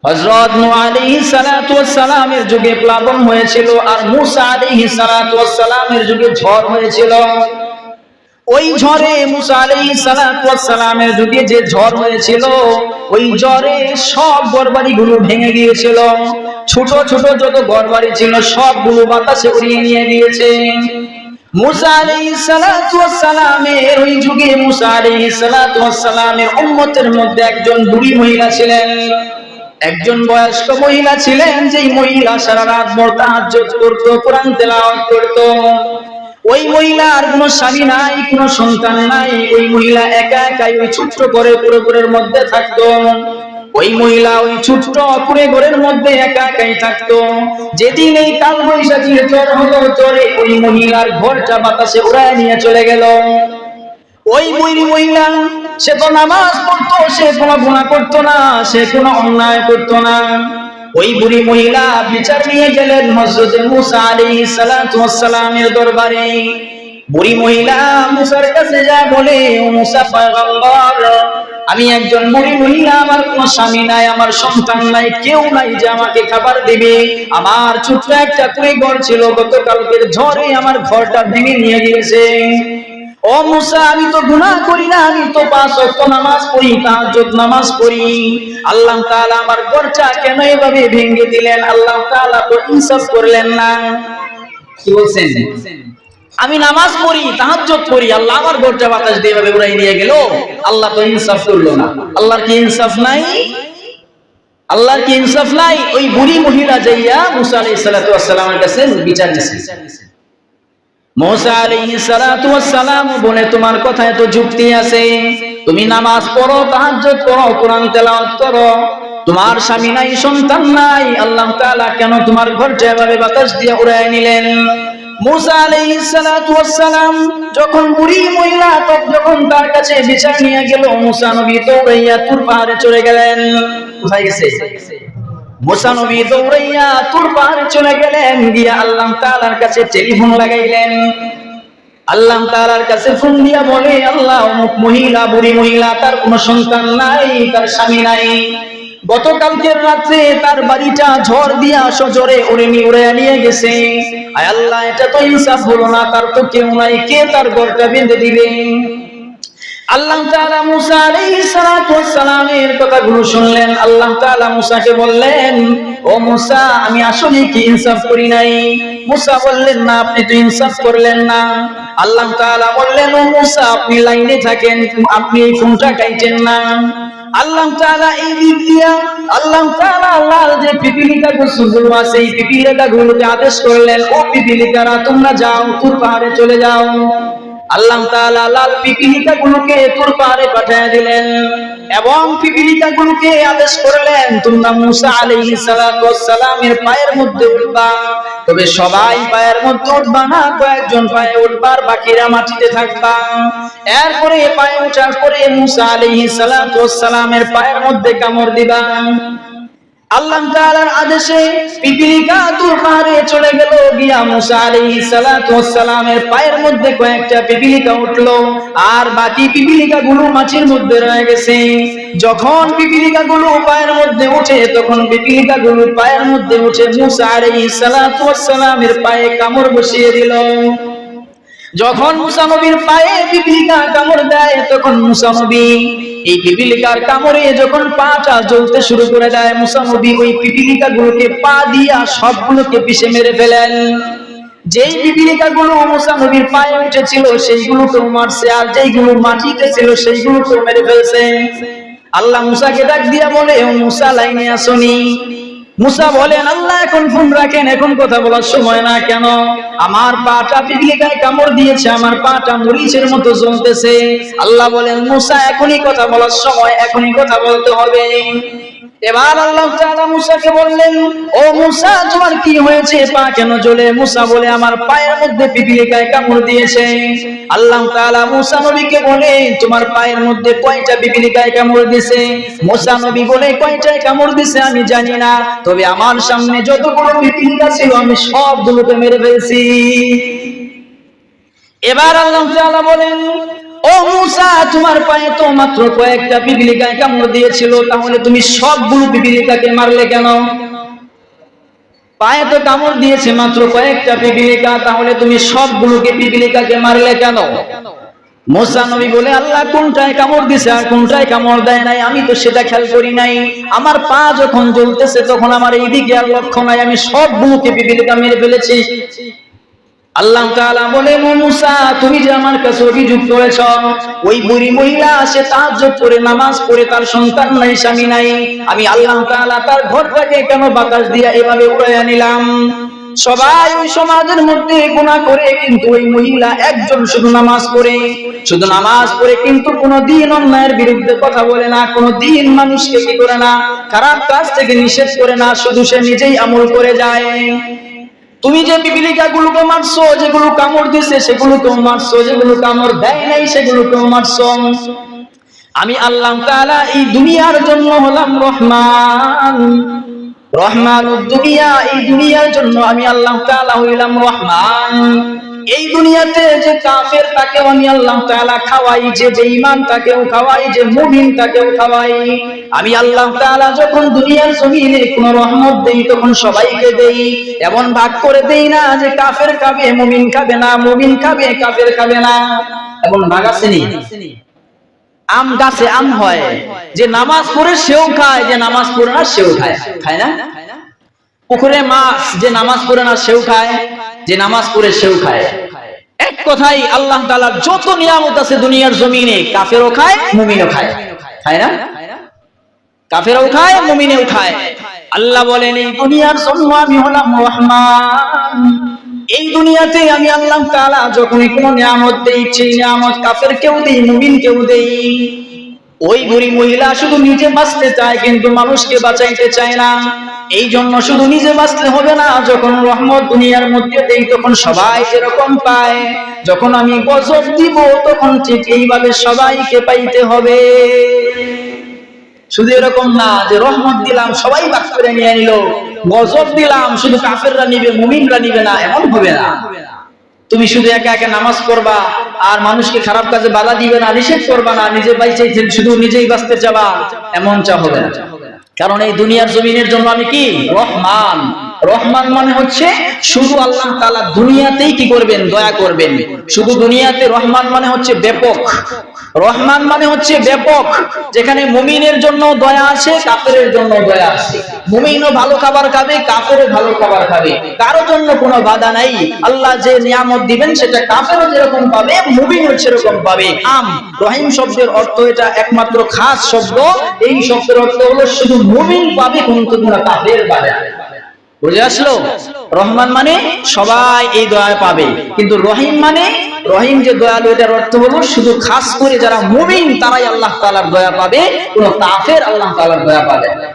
হযরত নূহ আলাইহিস সালাতু ওয়াস সালামের যুগে প্লাবন হয়েছিল, আর মূসা আলাইহিস সালাতু ওয়াস সালামের যুগে ঝড় হয়েছিল। ওই ঝড়ে মূসা আলাইহিস সালাতু ওয়াস সালামের যুগে যে ঝড় হয়েছিল, ওই ঝড়ে সব ঘরবাড়িগুলো ভেঙে গিয়েছিল। ছোট ছোট যত ঘরবাড়ি ছিল সবগুলো বাতাসে উড়িয়ে নিয়ে গিয়েছে। মূসা আলাইহিস সালাতু ওয়াস সালামের ওই যুগে মূসা আলাইহিস সালাতু ওয়াস সালামের উম্মতের মধ্যে একজন বুড়ি মহিলা ছিলেন, একজন বয়স্ক মহিলা ছিলেন, যেই মহিলা সারা রাত ভর তাহাজ্জুদ করত, কোরআন তেলাওয়াত করত। ওই মহিলার কোনো স্বামী নাই, কোনো সন্তান নাই। ওই মহিলা একা একাই ওই ছোট্ট ঘরের মধ্যে থাকতো। ওই মহিলা ওই ছোট্ট ঘরের মধ্যে একা একাই থাকতো। যেদিন এই কাল বৈশাখীর ঝড় হলো, ঝড়ে ওই মহিলার ঘরটা বাতাসে উড়ায় নিয়ে চলে গেল। ওই বুড়ি মহিলা, সে তো নামাজ পড়তো, সে কোনো গুনাহ করতো না, সে কোনো অন্যায় করতো না। ওই বুড়ি মহিলা বিচার নিয়ে গেলেন হযরত মূসা আলাইহিস সালাতু ওয়াস সালামের দরবারে। বুড়ি মহিলা মূসার কাছে যা বলে, ও মূসা পয়গম্বর, আমি একজন বুড়ি মহিলা, আমার কোনো স্বামী নাই, আমার সন্তান নাই, কেউ নাই যে আমাকে খাবার দিবে। আমার ছোট্ট একটা কুঁড়ে ঘর ছিল, গতকালকের ঝড়ে আমার ঘরটা ভেঙে নিয়ে গিয়েছে। ও মূসা, আমি তো গুনাহ করি না, আমি তো 5 ওয়াক্ত নামাজ পড়ি, তাহাজ্জুদ নামাজ পড়ি। আল্লাহ তাআলা আমার ঘরটা কেন এভাবে ভেঙে দিলেন? আল্লাহ তাআলা তো ইনসাফ করলেন না। কি বলছেন? আমি নামাজ পড়ি, তাহাজ্জুদ করি, আল্লাহ আমার ঘরটা বাতাস দিয়ে এভাবে উড়াই নিয়ে গেল। আল্লাহ তো ইনসাফ করলো না। আল্লাহর কি ইনসাফ নাই? আল্লাহর কি ইনসাফ নাই? ওই বুড়ি মহিলা যাইয়া মূসা আলাইহিস সালাতু ওয়াস সালামের কাছে বিচার দিছে। মূসা আলাইহিস সালাতু ওয়াস সালাম বলে, তোমার কথায় তো যুক্তি আছে, তুমি নামাজ পড়ো, তাহাজ্জুদ করো, কোরআন তেলাওয়াত করো, তোমার স্বামী নাই, সন্তান নাই, আল্লাহ তাআলা কেন তোমার ঘরটা এভাবে বাতাস দিয়ে উড়ায় নিলেন? মূসা আলাইহিস সালাতু ওয়াস সালাম যখন বুড়ি মহিলা যখন তার কাছে বিচার নিয়ে গেল, মূসা নবী দৌড়াইয়া তুর পাহাড়ে চলে গেলেন। কোথায় গেছে? মূসা নবী দৌড়াইয়া তুর পাহাড়ে চলে গেলেন, গিয়া আল্লাহ তাআলার কাছে টেলিফোন লাগাইলেন। আল্লাহ তাআলার কাছে ফোন দিয়া বলে, আল্লাহ, অমুক মহিলা, বুড়ি মহিলা, তার কোনো সন্তান নাই, তার স্বামী নাই, গতকালকের রাত্রে তার বাড়িটা ঝড় দিয়া সজোরে উড়ে নিয়ে গেছে। আয় আল্লাহ, এটা তো ইনসাফ হলো না, তার তো কেউ নাই, কে তার ঘরটা বেঁধে দিবে? আল্লাহ তাআলা মূসা আলাইহিস সালাতু ওয়াস সালামের কথাগুলো শুনলেন। আল্লাহ তাআলা মূসাকে বললেন, ও মূসা, আমি আসলে কি ইনসাফ করি নাই? মূসা বললেন, না, আপনি তো ইনসাফ করলেন না। আল্লাহ তাআলা বললেন, ও মূসা, আপনি লাইনে থাকেন, আপনি এই ফোনটা কাটেন না। আল্লাহ তাআলা এই দিক দিয়া আল্লাহ তাআলা লাল যে পিপিলিকা গুলো আছে, এই পিপিলিকাগুলোকে আদেশ করলেন, ও পিপিলিকারা, তোমরা যাও, তুর পাহাড়ে চলে যাও। আল্লাহ তাআলা লাল পিপিলিকাগুলোকে তুর পাহাড়ে পাঠিয়ে দিলেন এবং পিপিলিকাগুলোকে আদেশ করলেন, তোমরা মূসা আলাইহিস সালাতু ওয়াস সালামের পায়ের মধ্যে উঠবা, তবে সবাই পায়ের মধ্যে উঠবা না, কয়েকজন পায়ে উঠবা, বাকিরা মাটিতে থাকবা। এরপরে পায়ে ওঠার পরে মূসা আলাইহিস সালাতু ওয়াস সালামের পায়ের মধ্যে কামড় দিবা। আল্লাহ তাআলার আদেশে পিপিলিকা তুর পাহাড়ে চলে গেল, গিয়া মূসা আলাইহিস সালাতু ওয়াস সালামের পায়ের মধ্যে কয়েকটা পিপিলিকা উঠলো, আর বাকি পিপিলিকাগুলো মাটির মধ্যে রয়ে গেছে। যখন পিপিলিকাগুলো পায়ের মধ্যে উঠে, তখন পিপিলিকাগুলো পায়ের মধ্যে উঠে মূসা আলাইহিস সালাতু ওয়াস সালামের পায়ে কামড় বসিয়ে দিল। যখন মূসা নবীর পায়ে পিপিলিকা কামড় দেয়, তখন মূসা নবী এই পিপিলিকার কামড়ে যখন পাটা জ্বলতে শুরু করে দেয়, মূসা নবী ওই পিপিলিকাগুলোকে পা দিয়া সবগুলোকে পিষে মেরে ফেলেন। যেই পিপিলিকাগুলো মূসা নবীর পায়ে উঠেছিল সেইগুলোকেও মারছে, আর যেইগুলো মাটিতে ছিল সেইগুলোকেও মেরে ফেলছে। আল্লাহ মূসাকে ডাক দিয়া বলে, ও মূসা, লাইনে আসোনি? মূসা বলেন, আল্লাহ, এখন ফোন রাখেন, এখন কথা বলার সময় না। কেন? আমার পাটা পিপিলিকায় কামড় দিয়েছে, আমার পাটা মরিচের মতো জ্বলতেছে। আল্লাহ বলেন, মূসা, এখনই কথা বলার সময়, এখনই কথা বলতে হবে। এবার আল্লাহ তাআলা মূসাকে বললেন, ও মূসা, তোমার কি হয়েছে, পা কেন জ্বলে? মূসা বলে, আমার পায়ের মধ্যে পিপিলিকায় কামড় দিয়েছে। আল্লাহ তাআলা মূসা নবীকে বলে, তোমার পায়ের মধ্যে কয়টা পিপিলিকায় কামড় দিয়েছে? মূসা নবী বলে, কয়টায় কামড় দিয়েছে আমি জানি না, তবে আমার সামনে যতগুলো পিপিলিকা ছিল আমি সবগুলোকে মেরে ফেলছি। এবার আল্লাহ তাআলা বলেন, ও ও মূসা, তোমার পায়ে তো মাত্র কয়েকটা পিপলিকায় কামড় দিয়েছিল, তাহলে তুমি সবগুলো পিপলিকাকে মারলে কেন? পায়ে তো কামড় দিয়েছে মাত্র কয়েকটা পিপলিকা, তাহলে তুমি সবগুলোকে পিপলিকাকে মারলে কেন? মূসা নবী বলে, আল্লাহ কোনটায় কামড় দিছে আর কোনটায় কামড় দেয় নাই আমি তো সেটা খেয়াল করি নাই। আমার পা যখন জ্বলতেছে তখন আমার এইদিকে আর লক্ষ্য নাই, আমি সবগুলোকে পিপলিকা মেরে ফেলেছি। আল্লাহ তাআলা বলে, মূসা তুমি যে আমার কাছে অভিযোগ করেছ, ওই বুড়ি মহিলা সে তাহাজ্জুদ করে নামাজ পড়ে, তার সন্তান নাই, স্বামী নাই, আমি আল্লাহ তাআলা তার ঘরটাকে কেন বাতাস দিয়া এভাবে উড়াইয়া নিলাম? সবাই ওই সমাজের মধ্যে গুনাহ করে, কিন্তু ওই মহিলা একজন শুধু নামাজ পড়ে, শুধু নামাজ পড়ে, কিন্তু কোনোদিন অন্যায়ের বিরুদ্ধে কথা বলে না, কোনোদিন মানুষকে কি করে না, খারাপ কাজ থেকে নিষেধ করে না, শুধু সে নিজেই আমল করে যায়। তুমি যে পিপলিকা গুলোকে মারছো, যেগুলো কামড় দিছে সেগুলোকেও মারছো, যেগুলো কামড় দেয় নাই সেগুলোকেও মারছো। আমি আল্লাহ তাআলা এই দুনিয়ার জন্য হলাম রহমান, রহমানুদ দুনিয়া, এই দুনিয়ার জন্য আমি আল্লাহ তাআলা হইলাম রহমান। এই দুনিয়াতে যে কাফের তাকেও আমি আল্লাহ তাআলা খাওয়াই, যে বেঈমান তাকেও খাওয়াই, যে মুমিন তাকেও খাওয়াই। আমি আল্লাহ তাআলা যখন দুনিয়ার জমিনে কোন রহমত দেই তখন সবাইকে দেই, এমন ভাগ করে দেই না যে কাফের খাবে মুমিন খাবে না, মুমিন খাবে কাফের খাবে না। এমন ভাগ আসেনি? আম গাছে আম হয়, যে নামাজ পড়ে সেও খায়, যে নামাজ পড়ে না সেও খায়, খায় না? পুকুরে মাছ, যে নামাজ পড়ে না সেও খায়, যে নামাজ পড়ে সেও খায়। এক কথাই আল্লাহ তাআলার যত নিয়ামত আছে দুনিয়ার জমিনে, কাফেরও খায় মুমিনও খায়, খায় না? কাফেরও খায় মুমিনও খায়। আল্লাহ বলেন, এই দুনিয়ার জন্য আমি হলাম রহমান। এই দুনিয়াতে আমি আল্লাহ তাআলা যখন কোনো নিয়ামত দেই, সেই নিয়ামত কাফের কেউ দেই, মুমিন কেউ দেই। ওই বুড়ি মহিলা শুধু নিজে বাঁচতে চায়, কিন্তু মানুষকে বাঁচাইতে চায় না। এই জন্য শুধু নিজে বাঁচলে হবে না, যখন রহমত দুনিয়ার মধ্যে দেই তখন সবাই এরকম পায়। যখন আমি গজব দিব তখন ঠিক এইভাবে সবাইকে পাইতে হবে। শুধু এরকম না যে রহমত দিলাম সবাই ভাগ করে নিয়ে নিল, গজব দিলাম শুধু কাফেররা নিবে মুমিনরা নিবে না, এমন হবে না। তুমি শুধু একা একা নামাজ পড়বা আর মানুষকে খারাপ কাজে বাধা দিবে না, নিষেধ করবা না, নিজে বাইচাই শুধু নিজেই বাঁচতে চাবা, এমন চা হবে না। কারণ এই দুনিয়ার জমিনের জন্য আমি কি রহমান। রহমান মানে হচ্ছে শুধু আল্লাহ তাআলা দুনিয়াতেই কি করবেন, দয়া করবেন। শুধু দুনিয়াতে রহমান মানে হচ্ছে ব্যাপক, রহমান মানে হচ্ছে ব্যাপক, যেখানে মুমিনের জন্য দয়া আছে, কাফেরের জন্য দয়া আছে। মুমিনও ভালো খাবার খাবে, কাফেরও ভালো খাবার খাবে, কারোর জন্য কোনো বাধা নাই। আল্লাহ যে নিয়ামত দিবেন সেটা কাফেরও যেরকম পাবে মুমিনও সেরকম পাবে। আম রহিম শব্দের অর্থ এটা একমাত্র খাস শব্দ, এই শব্দের অর্থ হলো শুধু মুমিন পাবে, কিন্তু কাফের পাবে না। বুঝে আসলো? রহমান মানে সবাই এই দয়া পাবে, কিন্তু রহিম মানে, রহিম যে দয়ালু এটার অর্থ হলো শুধু খাস করে যারা মুমিন তারাই আল্লাহ তাআলার দয়া পাবে, কোন কাফের আল্লাহ তাআলার দয়া পাবে না।